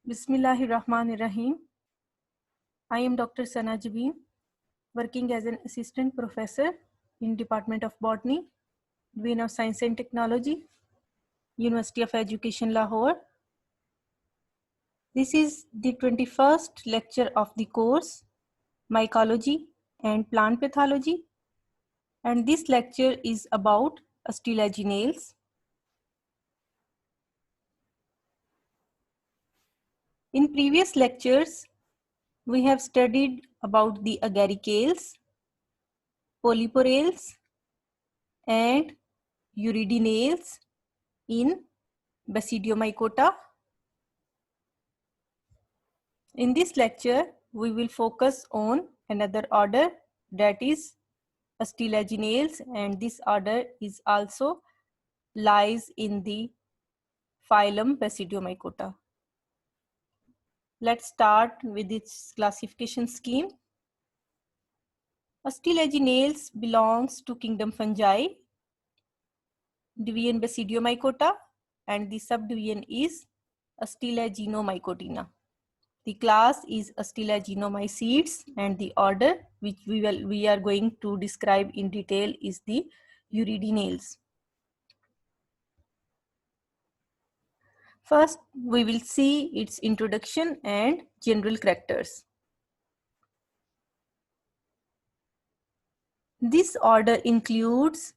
Bismillahirrahmanirrahim. I am Dr. Sana Jabin, working as an assistant professor in Department of Botany, Division of Science and Technology, University of Education, Lahore. This is the 21st lecture of the course Mycology and Plant Pathology, and this lecture is about Astilaginales. In previous lectures, we have studied about the agaricales, polyporales, and uridinales in Basidiomycota. In this lecture, we will focus on another order, that is Astilaginales, and this order is also lies in the phylum Basidiomycota. Let's start with its classification scheme. Astilaginales belongs to kingdom fungi, division Basidiomycota, and the subdivision is Astilaginomycotina. The class is Astilaginomycetes, and the order which we are going to describe in detail is the uridinales. First, we will see its introduction and general characters. This order includes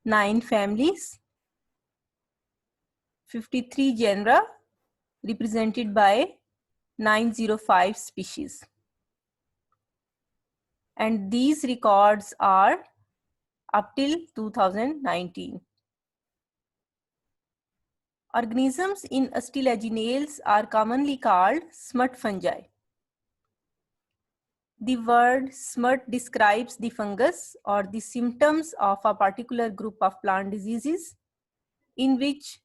9 families, 53 genera represented by 905 species. And these records are up till 2019. Organisms in Astilaginales are commonly called smut fungi. The word smut describes the fungus or the symptoms of a particular group of plant diseases in which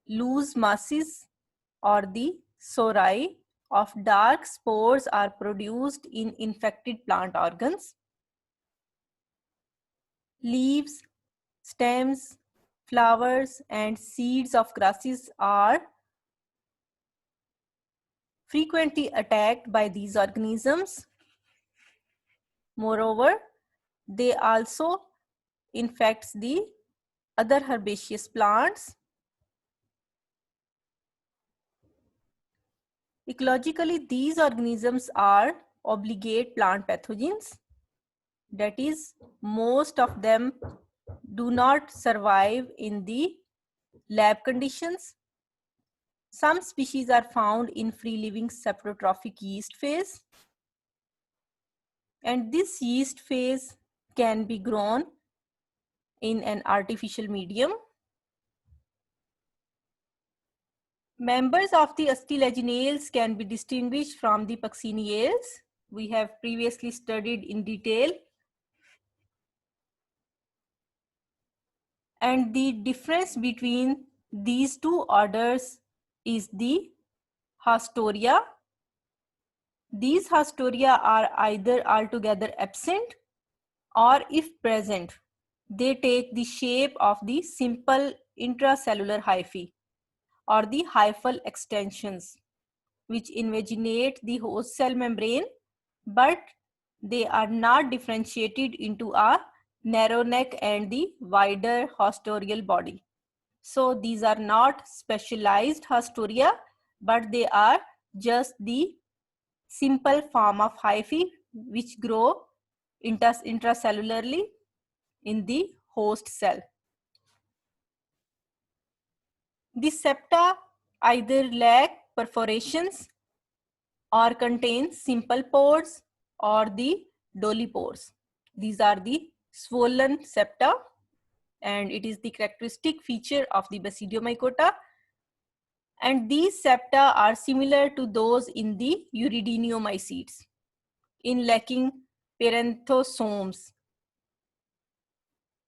loose masses or the sori of dark spores are produced in infected plant organs. Leaves, stems, flowers, and seeds of grasses are frequently attacked by these organisms. Moreover, they also infects the other herbaceous plants. Ecologically, these organisms are obligate plant pathogens. That is, most of them do not survive in the lab conditions. Some species are found in free-living saprotrophic yeast phase. And this yeast phase can be grown in an artificial medium. Members of the Astilaginales can be distinguished from the Puccineales. We have previously studied in detail. And the difference between these two orders is the Hastoria. These Hastoria are either altogether absent or if present, they take the shape of the simple intracellular hyphae or the hyphal extensions, which invaginate the host cell membrane, but they are not differentiated into a narrow neck and the wider hostorial body. So these are not specialized Hastoria, but they are just the simple form of hyphae which grow intracellularly in the host cell. The septa either lack perforations or contain simple pores or the dolipores. These are the swollen septa, and it is the characteristic feature of the Basidiomycota. And these septa are similar to those in the Uridiniomycetes in lacking parenthyosomes,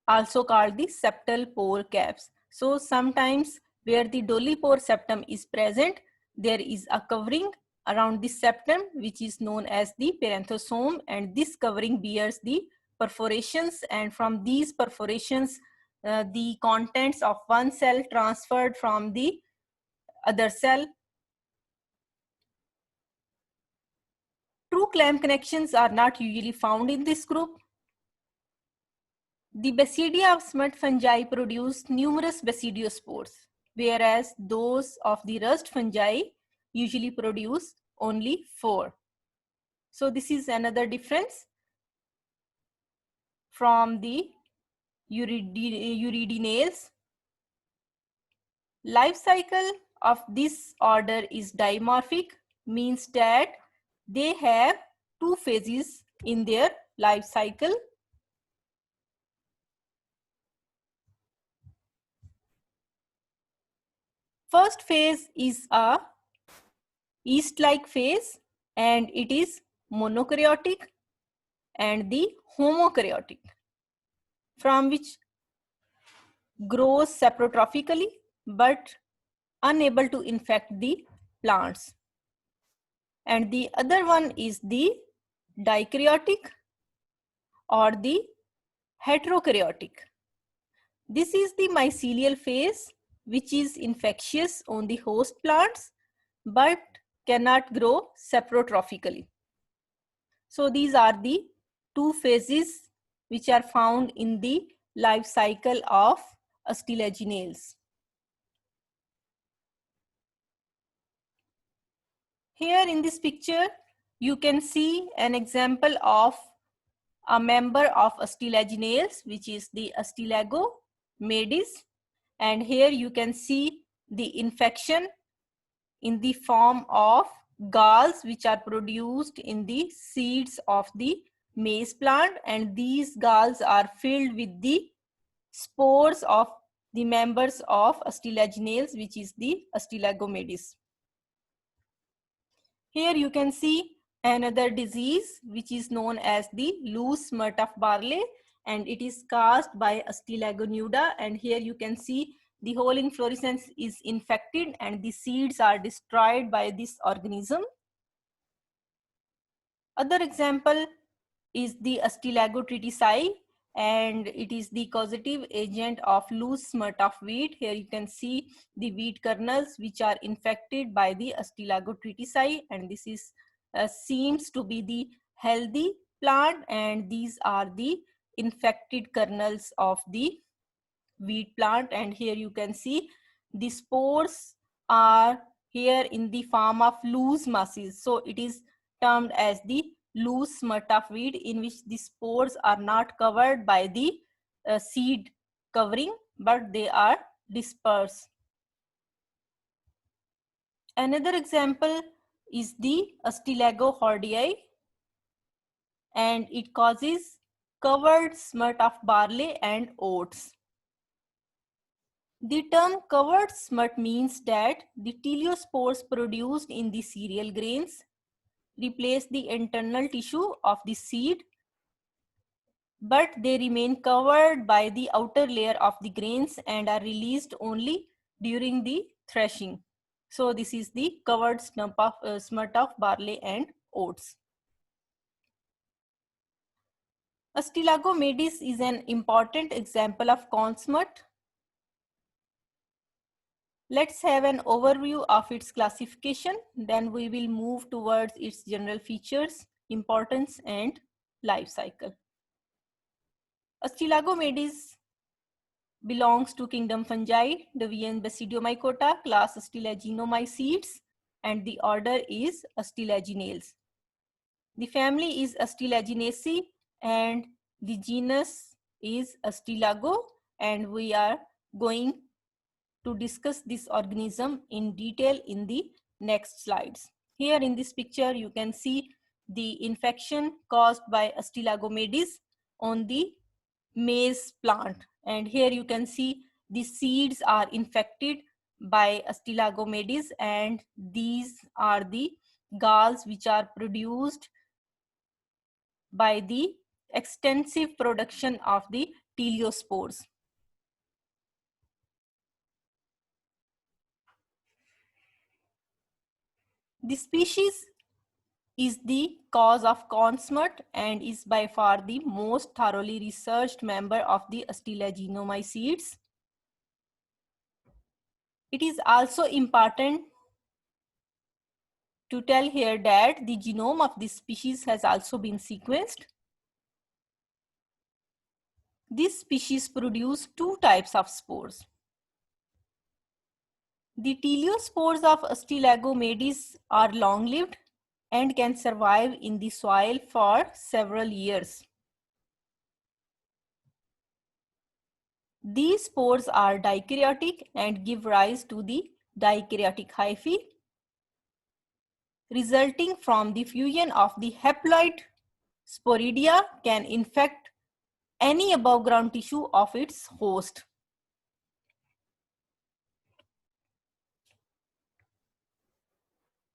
also called the septal pore caps. So sometimes where the dolipore septum is present, there is a covering around the septum which is known as the parenthosome, and this covering bears the perforations, and from these perforations the contents of one cell transferred from the other cell clamp connections are not usually found in this group. The Basidia of smut fungi produce numerous basidiospores, whereas those of the rust fungi usually produce only 4. So this is another difference from the Eurydianales. Life cycle of this order is dimorphic, means that they have 2 phases in their life cycle. First phase is a yeast-like phase, and it is monokaryotic, and the homokaryotic, from which grows saprotrophically but unable to infect the plants. And the other one is the dikaryotic or the heterokaryotic. This is the mycelial phase, which is infectious on the host plants but cannot grow saprotrophically. So these are the 2 phases which are found in the life cycle of Astilaginales. Here in this picture, you can see an example of a member of Astilaginales, which is the Astilago maedis. And here you can see the infection in the form of galls, which are produced in the seeds of the maize plant. And these galls are filled with the spores of the members of Astilaginales, which is the Astilago maedis. Here you can see another disease which is known as the loose smut of barley, and it is caused by Astilago nuda. And here you can see the whole inflorescence is infected and the seeds are destroyed by this organism. Other example is the Astilago triticei, and it is the causative agent of loose smut of wheat. Here you can see the wheat kernels which are infected by the Astilago triticei, and this is seems to be the healthy plant, and these are the infected kernels of the wheat plant. And here you can see the spores are here in the form of loose masses. So it is termed as the loose smut of wheat, in which the spores are not covered by the seed covering, but they are dispersed. Another example is the Astilago hordeae, and it causes covered smut of barley and oats. The term covered smut means that the teleospores produced in the cereal grains replace the internal tissue of the seed, but they remain covered by the outer layer of the grains and are released only during the threshing. So this is the covered smut of barley and oats. Astilago maedis is an important example of corn smut. Let's have an overview of its classification. Then we will move towards its general features, importance, and life cycle. Astilago maedis belongs to kingdom fungi, division Basidiomycota, class Astilaginomycetes, and the order is Astilaginales. The family is Astilaginaceae and the genus is Astilago, and we are going to discuss this organism in detail in the next slides. Here in this picture, you can see the infection caused by Astilago maedis on the maize plant. And here you can see the seeds are infected by Astilago maedis, and these are the galls which are produced by the extensive production of the teleospores. The species is the cause of corn smut and is by far the most thoroughly researched member of the Astilaginomycetes. It is also important to tell here that the genome of this species has also been sequenced. This species produce two types of spores. The teliospores of Astilagomedis are long-lived and can survive in the soil for several years. These spores are dikaryotic and give rise to the dikaryotic hyphae, resulting from the fusion of the haploid sporidia can infect any above ground tissue of its host.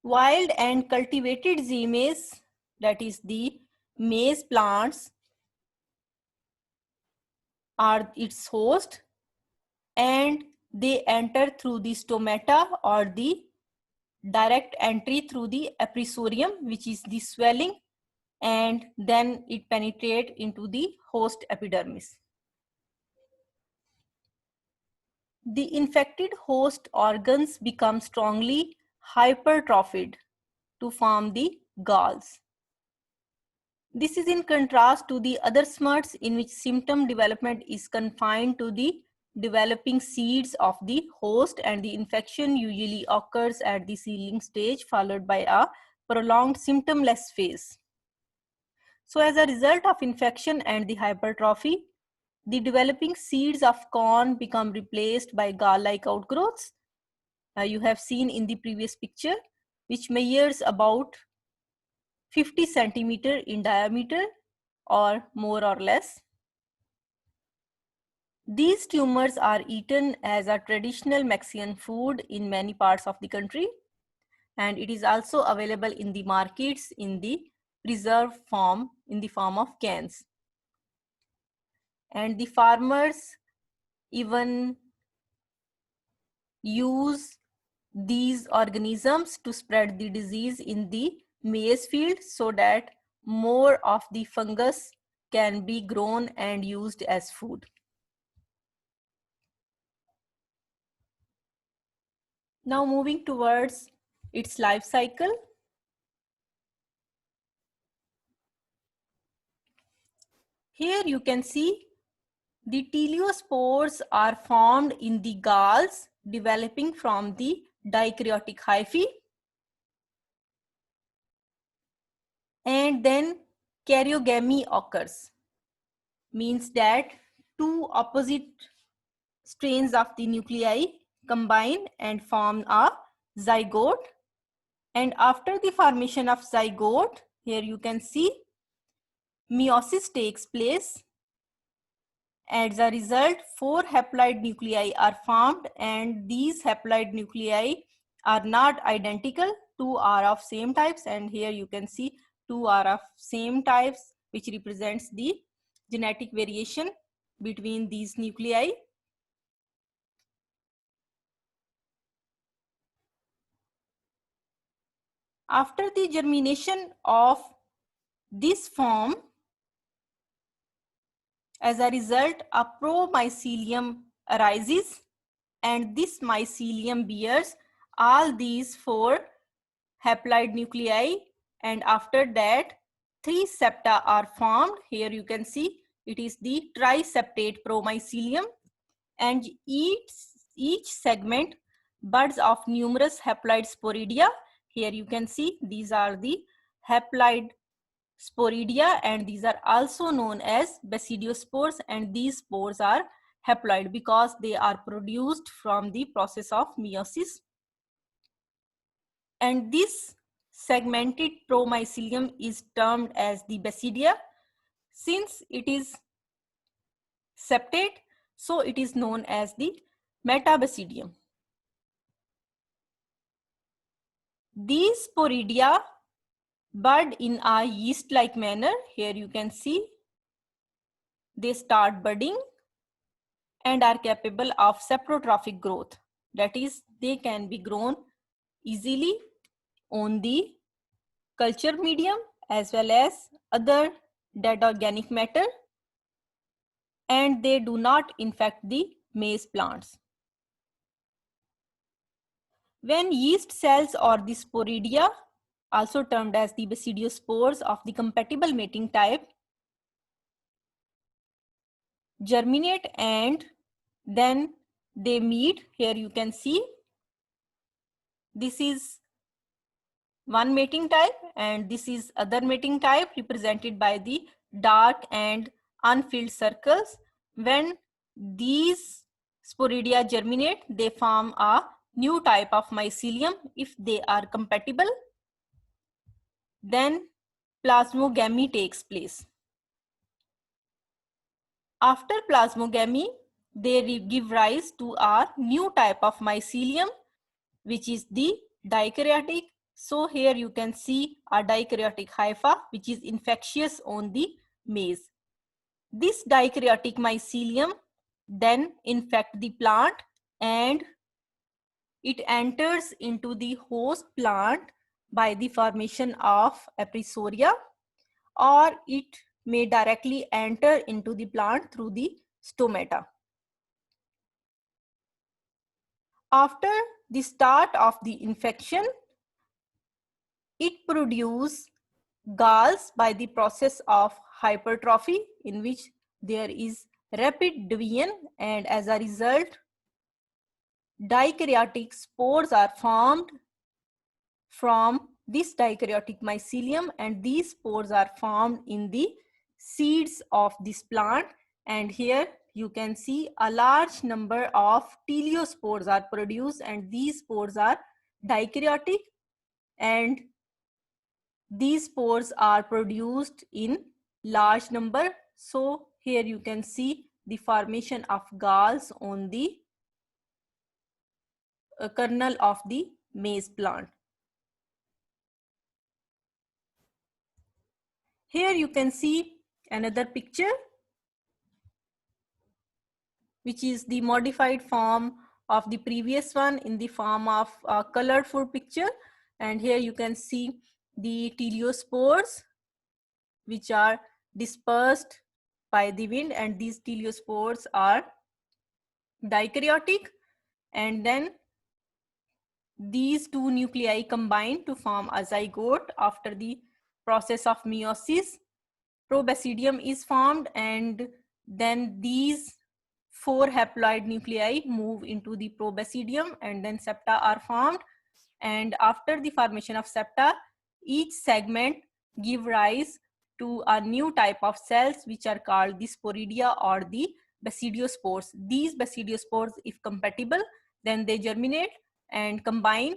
Wild and cultivated zea maize, that is the maize plants, are its host, and they enter through the stomata or the direct entry through the aprisorium, which is the swelling, and then it penetrates into the host epidermis. The infected host organs become strongly hypertrophied to form the galls. This is in contrast to the other smuts in which symptom development is confined to the developing seeds of the host, and the infection usually occurs at the seedling stage followed by a prolonged symptomless phase. So as a result of infection and the hypertrophy, the developing seeds of corn become replaced by gall-like outgrowths. You have seen in the previous picture, which measures about 50 centimeter in diameter or more or less. These tumors are eaten as a traditional Mexican food in many parts of the country, and it is also available in the markets in the preserved form in the form of cans. And the farmers even use these organisms to spread the disease in the maize field so that more of the fungus can be grown and used as food. Now moving towards its life cycle. Here you can see the teliospores are formed in the galls developing from the dikaryotic hyphae, and then karyogamy occurs. Means that two opposite strains of the nuclei combine and form a zygote. And after the formation of zygote, here you can see meiosis takes place. As a result, 4 haploid nuclei are formed, and these haploid nuclei are not identical. 2 are of same types, and here you can see 2 are of same types, which represents the genetic variation between these nuclei. After the germination of this form, as a result, a promycelium arises, and this mycelium bears all these 4 haploid nuclei, and after that 3 septa are formed. Here you can see it is the triseptate promycelium, and each segment buds of numerous haploid sporidia. Here you can see these are the haploid sporidia, and these are also known as basidiospores, and these spores are haploid because they are produced from the process of meiosis. And this segmented promycelium is termed as the basidia. Since it is septate, so it is known as the metabasidium. These sporidia bud in a yeast-like manner. Here you can see they start budding and are capable of saprotrophic growth. That is, they can be grown easily on the culture medium as well as other dead organic matter, and they do not infect the maize plants. When yeast cells or the sporidia also termed as the basidiospores of the compatible mating type, germinate and then they meet. Here you can see this is one mating type and this is other mating type represented by the dark and unfilled circles. When these sporidia germinate, they form a new type of mycelium if they are compatible. Then plasmogamy takes place. After plasmogamy, they give rise to a new type of mycelium, which is the dikaryotic. So here you can see a dikaryotic hypha, which is infectious on the maize. This dikaryotic mycelium then infect the plant and it enters into the host plant by the formation of aprisoria, or it may directly enter into the plant through the stomata. After the start of the infection, it produces galls by the process of hypertrophy, in which there is rapid division, and as a result, dikaryotic spores are formed from this dikaryotic mycelium, and these spores are formed in the seeds of this plant. And here you can see a large number of teleospores are produced, and these spores are dikaryotic, and these spores are produced in large number. So here you can see the formation of galls on the kernel of the maize plant. Here you can see another picture, which is the modified form of the previous one in the form of a colorful picture. And here you can see the teleospores, which are dispersed by the wind, and these teleospores are dikaryotic, and then these two nuclei combine to form a zygote. After the process of meiosis, probasidium is formed, and then these four haploid nuclei move into the probasidium, and then septa are formed. And after the formation of septa, each segment give rise to a new type of cells, which are called the sporidia or the basidiospores. These basidiospores, if compatible, then they germinate and combine.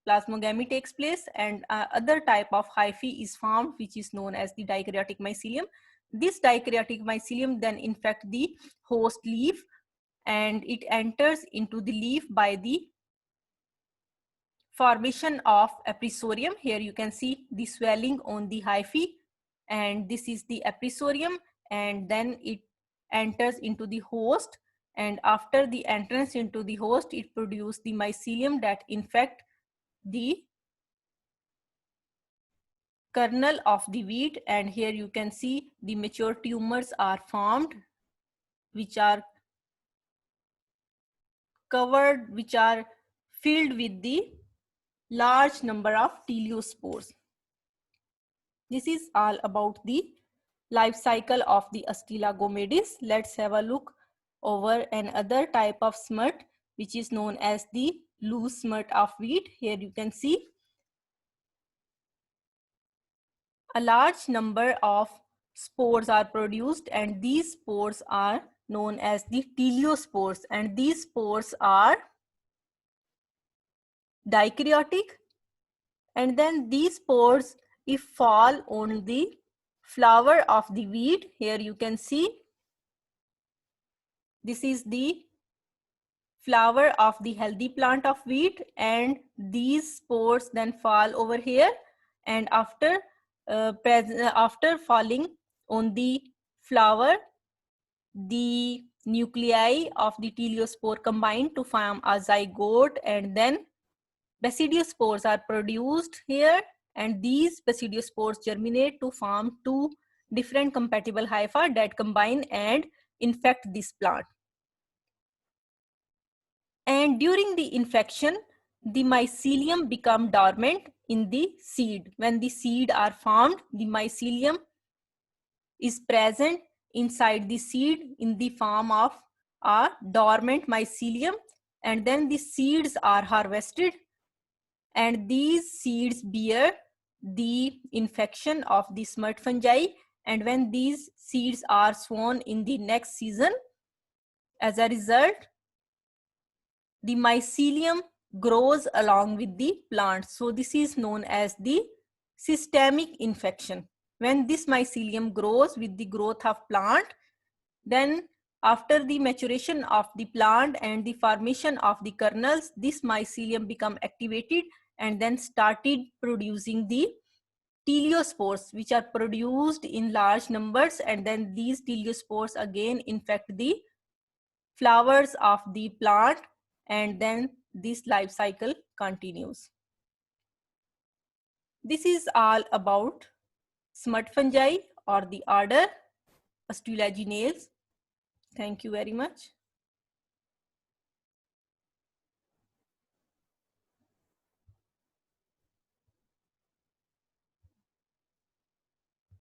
Plasmogamy takes place, and other type of hyphae is formed, which is known as the dikaryotic mycelium. This dikaryotic mycelium then infect the host leaf, and it enters into the leaf by the formation of apisorium. Here you can see the swelling on the hyphae, and this is the apisorium, and then it enters into the host, and after the entrance into the host, it produces the mycelium that infect the kernel of the wheat. And here you can see the mature tumors are formed, which are covered, which are filled with the large number of teleospores. This is all about the life cycle of the Astela gommadis. Let's have a look over another type of smut, which is known as the loose smut of wheat. Here you can see a large number of spores are produced, and these spores are known as the teleospores, and these spores are dikaryotic, and then these spores, if fall on the flower of the wheat, here you can see this is the flower of the healthy plant of wheat, and these spores then fall over here, and after falling on the flower, the nuclei of the teleospore combine to form a zygote, and then basidiospores are produced here, and these basidiospores germinate to form two different compatible hypha that combine and infect this plant. And during the infection, the mycelium become dormant in the seed. When the seed are formed, the mycelium is present inside the seed in the form of a dormant mycelium, and then the seeds are harvested, and these seeds bear the infection of the smut fungi, and when these seeds are sown in the next season, as a result, the mycelium grows along with the plant. So this is known as the systemic infection. When this mycelium grows with the growth of plant, then after the maturation of the plant and the formation of the kernels, this mycelium become activated and then started producing the teleospores, which are produced in large numbers, and then these teleospores again infect the flowers of the plant, and then this life cycle continues. This is all about smut fungi or the order Astrulaginales. Thank you very much.